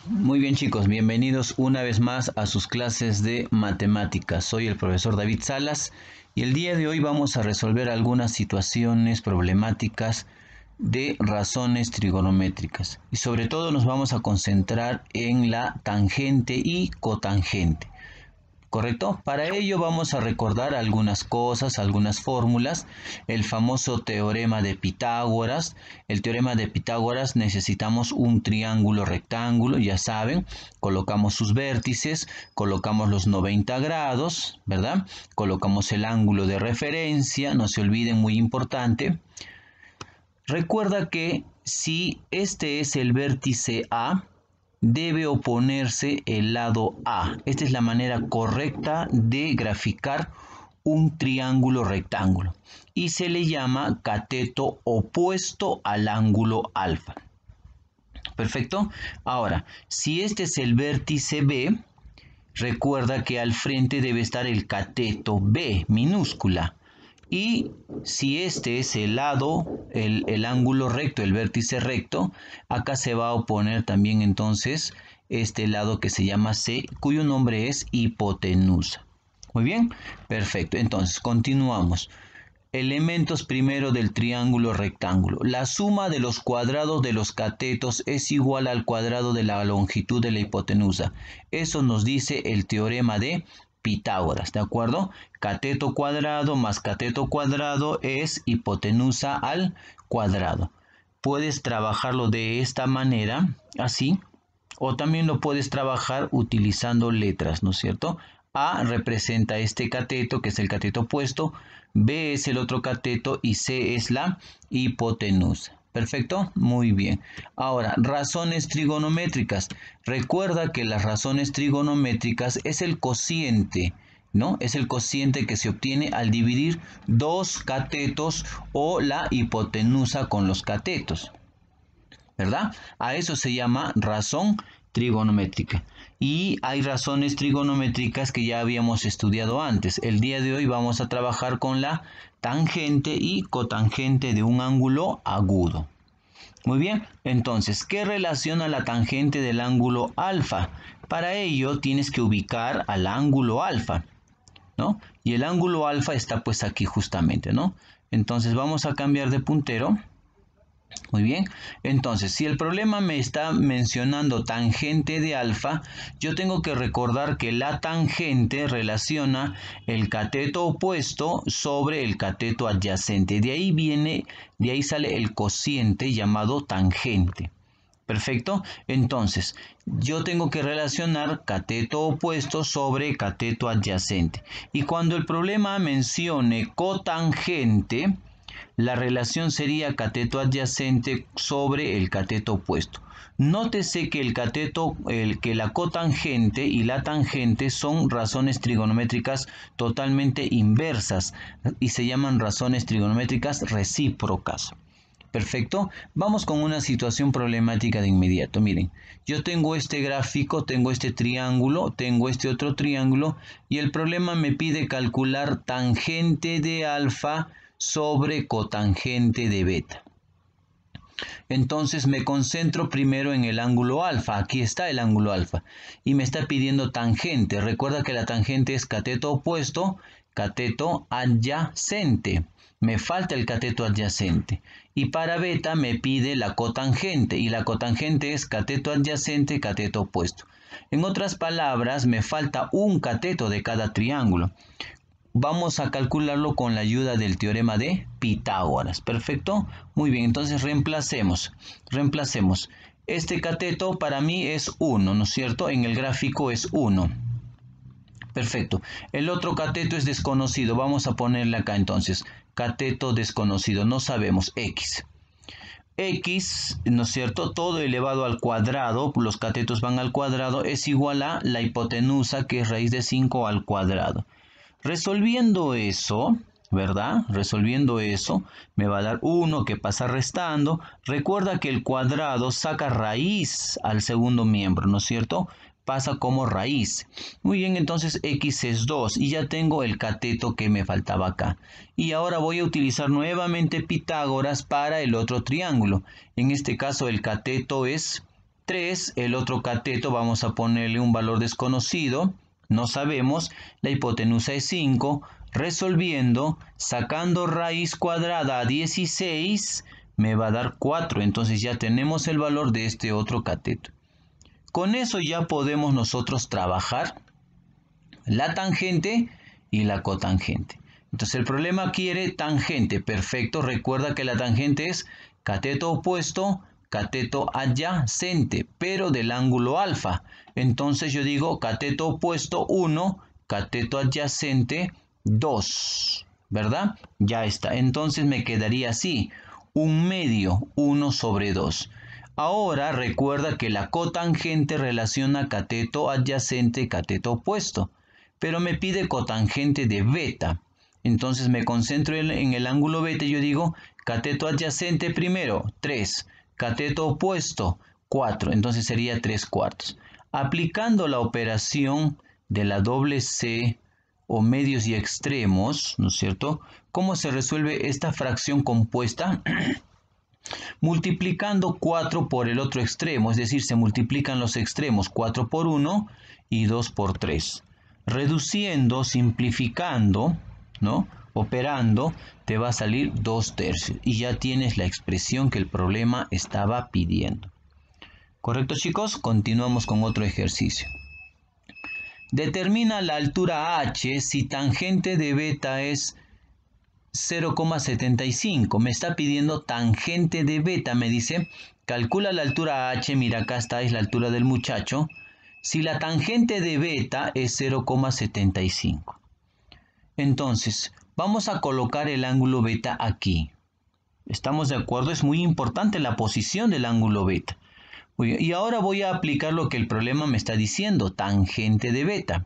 Muy bien chicos, bienvenidos una vez más a sus clases de matemáticas. Soy el profesor David Salas y el día de hoy vamos a resolver algunas situaciones problemáticas de razones trigonométricas. Y sobre todo nos vamos a concentrar en la tangente y cotangente. ¿Correcto? Para ello vamos a recordar algunas cosas, algunas fórmulas. El famoso teorema de Pitágoras. El teorema de Pitágoras necesitamos un triángulo rectángulo, ya saben. Colocamos sus vértices, colocamos los 90 grados, ¿verdad? Colocamos el ángulo de referencia, no se olviden, muy importante. Recuerda que si este es el vértice A, debe oponerse el lado A. Esta es la manera correcta de graficar un triángulo rectángulo y se le llama cateto opuesto al ángulo alfa. Perfecto. Ahora, si este es el vértice B, recuerda que al frente debe estar el cateto B minúscula. Y si este es el lado, el ángulo recto, el vértice recto, acá se va a oponer también entonces este lado que se llama C, cuyo nombre es hipotenusa. Muy bien, perfecto. Entonces, continuamos. Elementos primero del triángulo rectángulo. La suma de los cuadrados de los catetos es igual al cuadrado de la longitud de la hipotenusa. Eso nos dice el teorema de Pitágoras, ¿de acuerdo? Cateto cuadrado más cateto cuadrado es hipotenusa al cuadrado. Puedes trabajarlo de esta manera, así, o también lo puedes trabajar utilizando letras, ¿no es cierto? A representa este cateto, que es el cateto opuesto, B es el otro cateto y C es la hipotenusa. ¿Perfecto? Muy bien. Ahora, razones trigonométricas. Recuerda que las razones trigonométricas es el cociente, ¿no? Es el cociente que se obtiene al dividir dos catetos o la hipotenusa con los catetos, ¿verdad? A eso se llama razón trigonométrica. Y hay razones trigonométricas que ya habíamos estudiado antes. El día de hoy vamos a trabajar con la tangente y cotangente de un ángulo agudo. Muy bien, entonces, ¿qué relaciona la tangente del ángulo alfa? Para ello tienes que ubicar al ángulo alfa, ¿no? Y el ángulo alfa está pues aquí justamente, ¿no? Entonces vamos a cambiar de puntero. Muy bien, entonces si el problema me está mencionando tangente de alfa, yo tengo que recordar que la tangente relaciona el cateto opuesto sobre el cateto adyacente. De ahí sale el cociente llamado tangente. Perfecto, entonces yo tengo que relacionar cateto opuesto sobre cateto adyacente. Y cuando el problema mencione cotangente, la relación sería cateto adyacente sobre el cateto opuesto. Nótese que que la cotangente y la tangente son razones trigonométricas totalmente inversas y se llaman razones trigonométricas recíprocas. Perfecto, vamos con una situación problemática de inmediato. Miren, yo tengo este gráfico, tengo este triángulo, tengo este otro triángulo y el problema me pide calcular tangente de alfa sobre cotangente de beta. Entonces me concentro primero en el ángulo alfa. Aquí está el ángulo alfa y me está pidiendo tangente. Recuerda que la tangente es cateto opuesto, cateto adyacente. Me falta el cateto adyacente. Y para beta me pide la cotangente y la cotangente es cateto adyacente, cateto opuesto. En otras palabras, me falta un cateto de cada triángulo. Vamos a calcularlo con la ayuda del teorema de Pitágoras. ¿Perfecto? Muy bien, entonces reemplacemos. Este cateto para mí es 1, ¿no es cierto? En el gráfico es 1. Perfecto. El otro cateto es desconocido. Vamos a ponerle acá entonces. Cateto desconocido. No sabemos. X. X, ¿no es cierto? Todo elevado al cuadrado, los catetos van al cuadrado, es igual a la hipotenusa, que es raíz de 5 al cuadrado. Resolviendo eso, ¿verdad? Resolviendo eso, me va a dar 1 que pasa restando. Recuerda que el cuadrado saca raíz al segundo miembro, ¿no es cierto? Pasa como raíz. Muy bien, entonces x es 2 y ya tengo el cateto que me faltaba acá. Y ahora voy a utilizar nuevamente Pitágoras para el otro triángulo. En este caso el cateto es 3, el otro cateto vamos a ponerle un valor desconocido, no sabemos, la hipotenusa es 5, resolviendo, sacando raíz cuadrada a 16, me va a dar 4, entonces ya tenemos el valor de este otro cateto. Con eso ya podemos nosotros trabajar la tangente y la cotangente. Entonces el problema quiere tangente, perfecto, recuerda que la tangente es cateto opuesto, cateto adyacente, pero del ángulo alfa. Entonces yo digo cateto opuesto 1, cateto adyacente 2, ¿verdad? Ya está, entonces me quedaría así, 1/2, 1 sobre 2. Ahora recuerda que la cotangente relaciona cateto adyacente, cateto opuesto, pero me pide cotangente de beta. Entonces me concentro en el ángulo beta y yo digo cateto adyacente primero, 3, cateto opuesto, 4, entonces sería 3/4. Aplicando la operación de la doble C o medios y extremos, ¿no es cierto? ¿Cómo se resuelve esta fracción compuesta? Multiplicando 4 por el otro extremo, es decir, se multiplican los extremos 4 por 1 y 2 por 3. Reduciendo, simplificando, ¿no? Operando, te va a salir 2/3 y ya tienes la expresión que el problema estaba pidiendo. ¿Correcto, chicos? Continuamos con otro ejercicio. Determina la altura h si tangente de beta es 0,75. Me está pidiendo tangente de beta. Me dice, calcula la altura h. Mira, acá está, es la altura del muchacho. Si la tangente de beta es 0,75. Entonces, vamos a colocar el ángulo beta aquí. ¿Estamos de acuerdo? Es muy importante la posición del ángulo beta. Y ahora voy a aplicar lo que el problema me está diciendo, tangente de beta.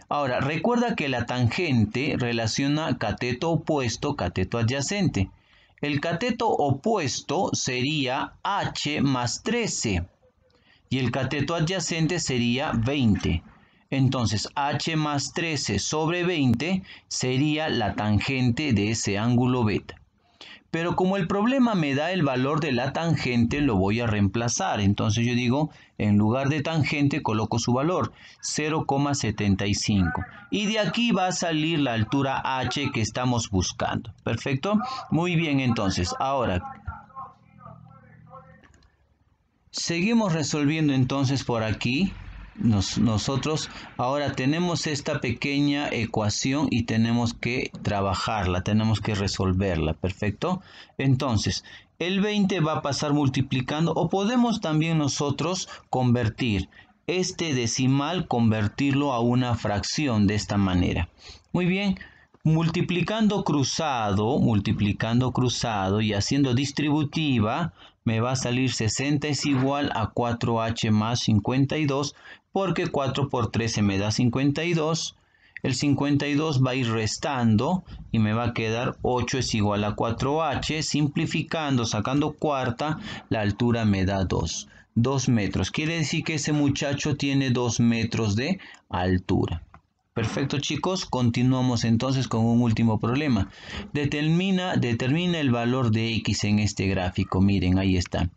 Ahora, recuerda que la tangente relaciona cateto opuesto, cateto adyacente. El cateto opuesto sería h más 13 y el cateto adyacente sería 20. Entonces, h más 13 sobre 20 sería la tangente de ese ángulo beta. Pero como el problema me da el valor de la tangente, lo voy a reemplazar. Entonces yo digo, en lugar de tangente, coloco su valor, 0,75. Y de aquí va a salir la altura h que estamos buscando. ¿Perfecto? Muy bien, entonces, ahora seguimos resolviendo entonces por aquí. Nosotros ahora tenemos esta pequeña ecuación y tenemos que trabajarla, tenemos que resolverla, ¿perfecto? Entonces, el 20 va a pasar multiplicando, o podemos también nosotros convertir este decimal, convertirlo a una fracción de esta manera. Muy bien, multiplicando cruzado y haciendo distributiva, me va a salir 60 es igual a 4h más 52, porque 4 por 13 me da 52. El 52 va a ir restando y me va a quedar 8 es igual a 4h. Simplificando, sacando cuarta, la altura me da 2. 2 metros. Quiere decir que ese muchacho tiene 2 metros de altura. Perfecto, chicos, continuamos entonces con un último problema. Determina el valor de x en este gráfico. Miren, ahí está.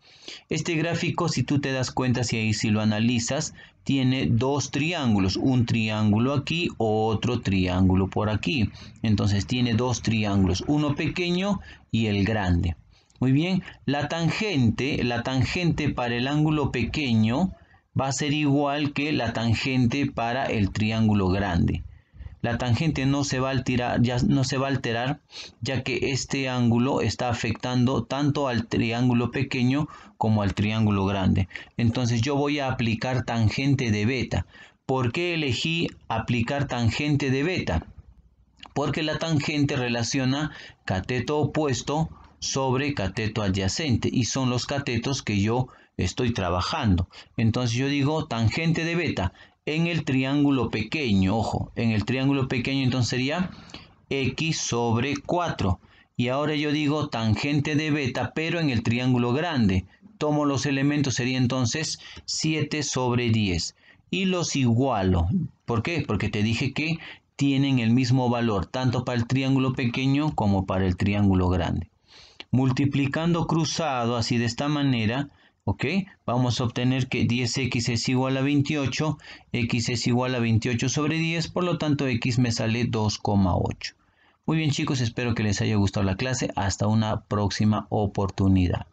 Este gráfico, si tú te das cuenta, si lo analizas, tiene dos triángulos. Un triángulo aquí, otro triángulo por aquí. Entonces tiene dos triángulos, uno pequeño y el grande. Muy bien, la tangente para el ángulo pequeño va a ser igual que la tangente para el triángulo grande. La tangente no se va a alterar, ya que este ángulo está afectando tanto al triángulo pequeño como al triángulo grande. Entonces yo voy a aplicar tangente de beta. ¿Por qué elegí aplicar tangente de beta? Porque la tangente relaciona cateto opuesto sobre cateto adyacente y son los catetos que yo estoy trabajando. Entonces yo digo tangente de beta en el triángulo pequeño, ojo, en el triángulo pequeño entonces sería x sobre 4. Y ahora yo digo tangente de beta, pero en el triángulo grande. Tomo los elementos, sería entonces 7 sobre 10. Y los igualo. ¿Por qué? Porque te dije que tienen el mismo valor, tanto para el triángulo pequeño como para el triángulo grande. Multiplicando cruzado, así de esta manera, ¿Ok? Vamos a obtener que 10x es igual a 28, x es igual a 28 sobre 10, por lo tanto x me sale 2,8. Muy bien chicos, espero que les haya gustado la clase. Hasta una próxima oportunidad.